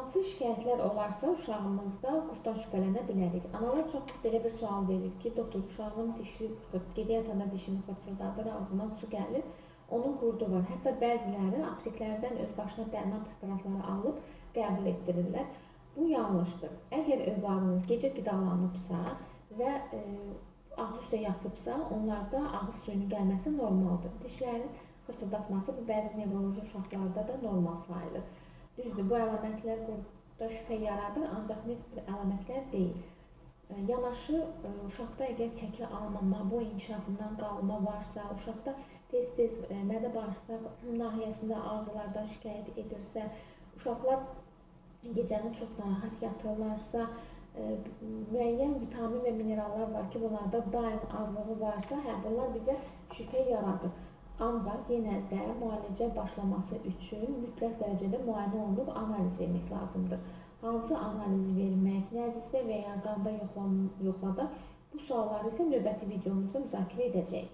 Hansı şikayətlər olarsa uşağımızda qurddan şübhələnə bilərik. Analar çox belə bir sual verir ki, doktor, uşağın dişi, gecə yatanda dişini fırçıldadır, ağzından su gəlir, onun qurdu var. Hətta bəziləri apteklərdən öz başına dərman preparatları alıb qəbul etdirirlər. Bu yanlışdır. Əgər övladınız gecə qidalanıbsa və ağzı üstə yatıbsa, onlarda ağız suyunun gəlməsi normaldır. Dişlərin xırçıldatması bu bəzi nevroloji uşaqlarda da normal sayılır. Düzdür, bu əlamətlər burada şübhə yaradır, ancaq net bir əlamətlər deyil. Yanaşı, uşaqda əgər çəki almama, boy inkişafından qalma varsa, uşaqda tez-tez mədə-bağırsaq nahiyəsində ağrılardan şikayət edirsə, uşaqlar gecəni çox narahat yatırlarsa, müəyyən vitamin və minerallar var ki, bunlarda daim azlığı varsa, bunlar bizə şübhə yaradır. Ancaq yenə də müalicə başlaması üçün mütləq dərəcədə müayinə olunub analiz vermək lazımdır. Hansı analizi vermək, nəzirsə və ya qanda yoxladaq, bu sualları isə növbəti videomuzda müzakirə edəcəyik.